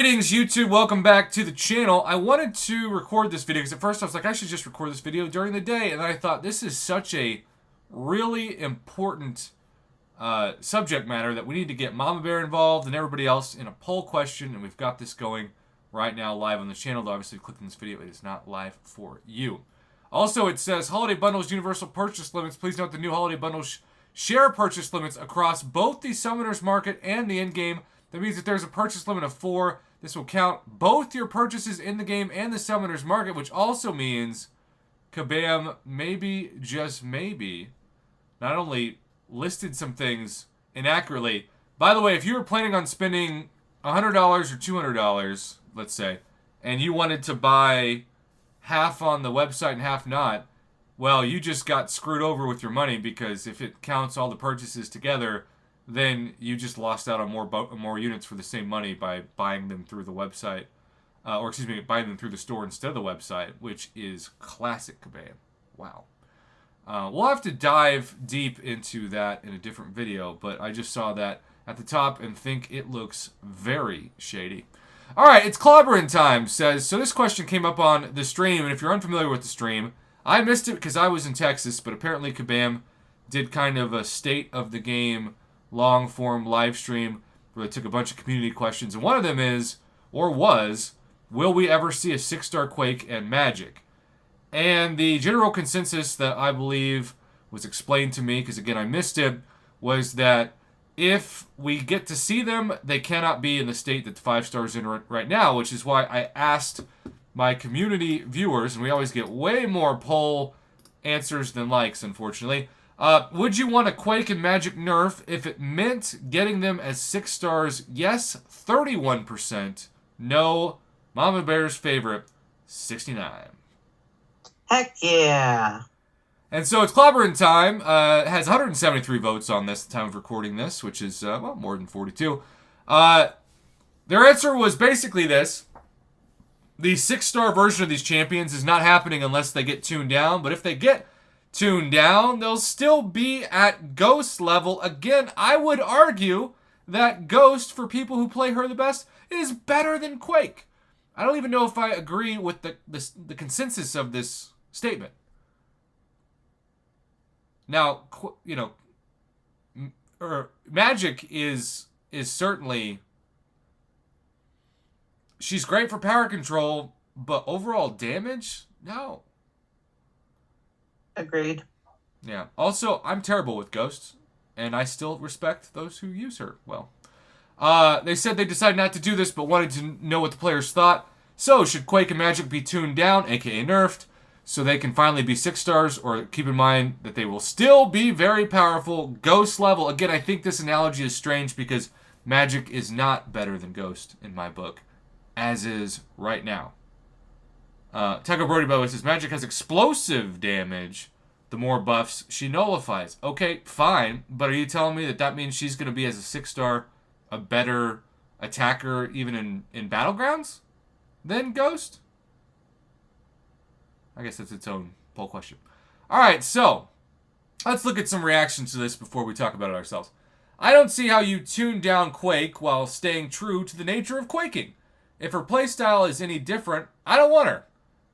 Greetings, YouTube. Welcome back to the channel. I wanted to record this video because at first I was like, I should just record this video during the day, and then I thought this is such a really important subject matter that we need to get Mama Bear involved and everybody else in a poll question, and we've got this going right now live on the channel. Though obviously, clicking this video, it is not live for you. Also, it says holiday bundles, universal purchase limits. Please note the new holiday bundles share purchase limits across both the Summoner's Market and the in-game. That means that there's a purchase limit of 4. This will count both your purchases in the game and the Summoner's Market, which also means Kabam, maybe, just maybe, not only listed some things inaccurately. By the way, if you were planning on spending $100 or $200, let's say, and you wanted to buy half on the website and half not, well, you just got screwed over with your money, because if it counts all the purchases together, then you just lost out on more units for the same money by buying them through the website. Buying them through the store instead of the website, which is classic Kabam. Wow. We'll have to dive deep into that in a different video, but I just saw that at the top and think it looks very shady. Alright, it's clobbering time, says, so this question came up on the stream, and if you're unfamiliar with the stream, I missed it because I was in Texas, but apparently Kabam did kind of a state of the game long form live stream where they took a bunch of community questions, and one of them is, or was, will we ever see a 6-star Quake and Magic? And the general consensus that I believe was explained to me, because again I missed it, was that if we get to see them, they cannot be in the state that the 5-star's in right now, which is why I asked my community viewers, and we always get way more poll answers than likes, unfortunately. Would you want a Quake and Magic nerf if it meant getting them as 6 stars? Yes, 31%. No, Mama Bear's favorite, 69. Heck yeah. And so it's clobbering time. It has 173 votes on this at the time of recording this, which is, well, more than 42. Their answer was basically this. The 6-star version of these champions is not happening unless they get tuned down, but if they get tuned down, they'll still be at Ghost level. Again, I would argue that Ghost, for people who play her the best, is better than Quake. I don't even know if I agree with the consensus of this statement. Now, you know, Magik is certainly, she's great for power control, but overall damage, no. Agreed. Yeah. Also, I'm terrible with ghosts, and I still respect those who use her well. They said they decided not to do this, but wanted to know what the players thought. So, should Quake and Magic be tuned down, aka nerfed, so they can finally be 6 stars, or keep in mind that they will still be very powerful, Ghost level? Again, I think this analogy is strange because Magic is not better than Ghost in my book, as is right now. Techo Brody, by the way, says Magic has explosive damage. The more buffs she nullifies. Okay, fine, but are you telling me that that means she's going to be, as a 6-star, a better attacker even in Battlegrounds than Ghost? I guess that's its own poll question. Alright, so let's look at some reactions to this before we talk about it ourselves. I don't see how you tune down Quake while staying true to the nature of quaking. If her playstyle is any different, I don't want her.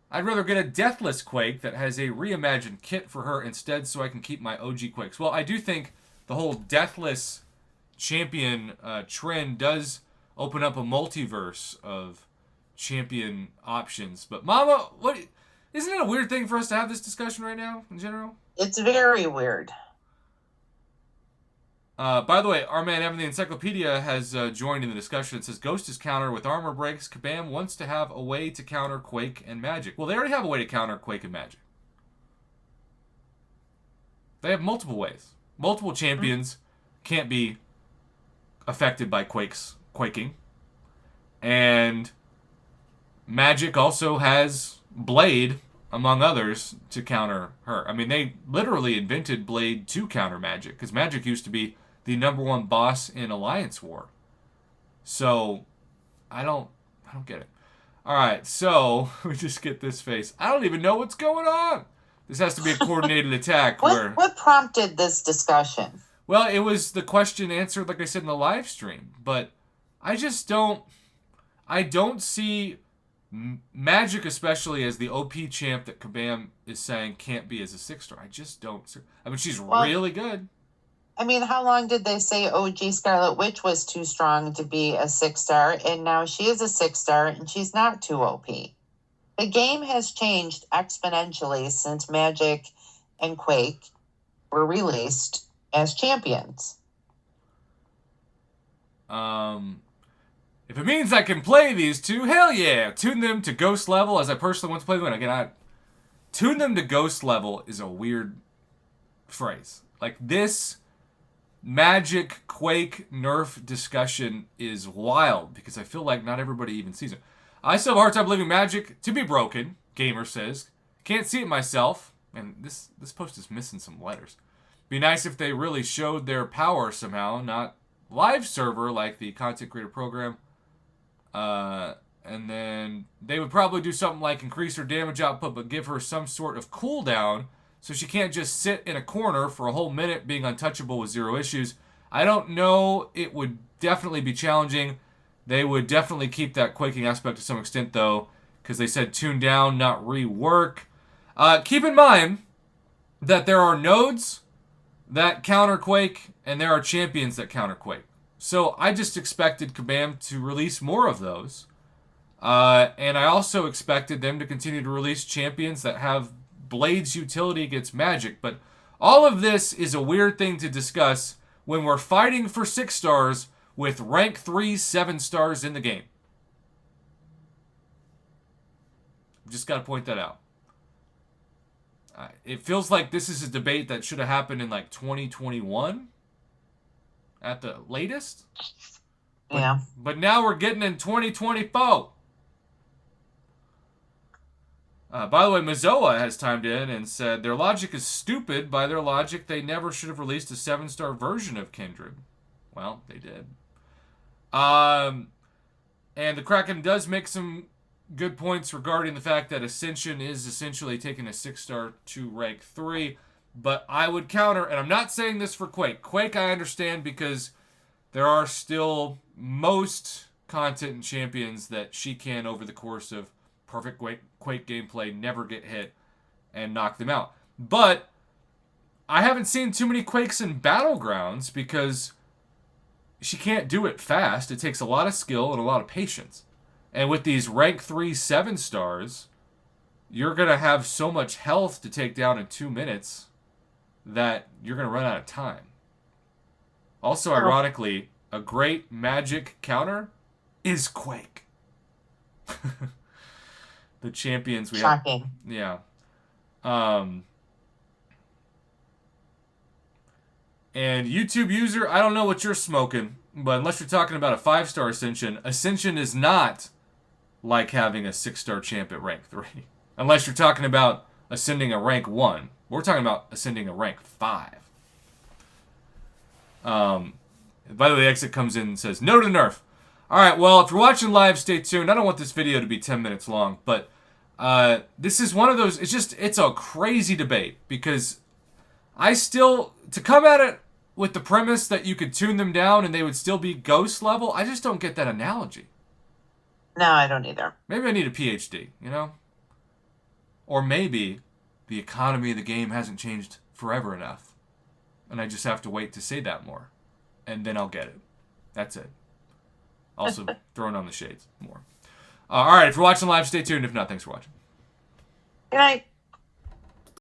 I'd rather get a Deathless Quake that has a reimagined kit for her instead, so I can keep my OG Quakes. Well, I do think the whole Deathless champion trend does open up a multiverse of champion options. But Mama, isn't it a weird thing for us to have this discussion right now, in general? It's very weird. By the way, our man Evan the Encyclopedia has joined in the discussion. It says, Ghost is counter with armor breaks. Kabam wants to have a way to counter Quake and Magic. Well, they already have a way to counter Quake and Magic. They have multiple ways. Multiple champions can't be affected by quaking. And Magic also has Blade, among others, to counter her. I mean, they literally invented Blade to counter Magic, because Magic used to be the #1 boss in Alliance War. So, I don't get it. Alright, so, we just get this face. I don't even know what's going on. This has to be a coordinated attack. What prompted this discussion? Well, it was the question answered, like I said, in the live stream. But I just don't... I don't see Magik, especially as the OP champ that Kabam is saying can't be as a 6-star. I just don't see. I mean, she's really good. I mean, how long did they say OG Scarlet Witch was too strong to be a 6-star? And now she is a 6-star and she's not too OP. The game has changed exponentially since Magik and Quake were released as champions. If it means I can play these two, hell yeah! Tune them to ghost level, as I personally want to play them. Again, tune them to ghost level is a weird phrase. Like, this Magik Quake Nerf discussion is wild, because I feel like not everybody even sees it. I still have a hard time believing Magik to be broken, Gamer says. Can't see it myself. And this post is missing some letters. Be nice if they really showed their power somehow, not live server like the content creator program. And then they would probably do something like increase her damage output, but give her some sort of cooldown so she can't just sit in a corner for a whole minute being untouchable with 0 issues. I don't know. It would definitely be challenging. They would definitely keep that quaking aspect to some extent, though, because they said tune down, not rework. Keep in mind that there are nodes that counter Quake, and there are champions that counter Quake. So I just expected Kabam to release more of those. And I also expected them to continue to release champions that have Blade's utility against Magik. But all of this is a weird thing to discuss when we're fighting for 6 stars with rank 3 7 stars in the game. Just got to point that out. It feels like this is a debate that should have happened in like 2021 at the latest. Yeah. But now we're getting in 2024. By the way, Mizoa has chimed in and said their logic is stupid. By their logic, they never should have released a 7-star version of Kindred. Well, they did. And the Kraken does make some good points regarding the fact that Ascension is essentially taking a 6-star to rank 3. But I would counter, and I'm not saying this for Quake. Quake I understand because there are still most content and champions that she can, over the course of perfect Quake gameplay, never get hit and knock them out. But I haven't seen too many Quakes in Battlegrounds because she can't do it fast. It takes a lot of skill and a lot of patience. And with these rank 3 7 stars, you're going to have so much health to take down in 2 minutes that you're going to run out of time. Also, ironically, a great Magik counter is Quake. The champions we have. Shocking. Yeah. And YouTube user, I don't know what you're smoking, but unless you're talking about a 5-star Ascension, Ascension is not like having a 6-star champ at rank 3. Unless you're talking about ascending a rank 1. We're talking about ascending a rank 5. By the way, the exit comes in and says, no to Nerf. Alright, well, if you're watching live, stay tuned. I don't want this video to be 10 minutes long, but this is one of those, it's a crazy debate, because to come at it with the premise that you could tune them down and they would still be ghost level, I just don't get that analogy. No, I don't either. Maybe I need a PhD, you know? Or maybe the economy of the game hasn't changed forever enough, and I just have to wait to say that more, and then I'll get it. That's it. Also, throwing on the shades more. All right, if you're watching live, stay tuned. If not, thanks for watching. Good night.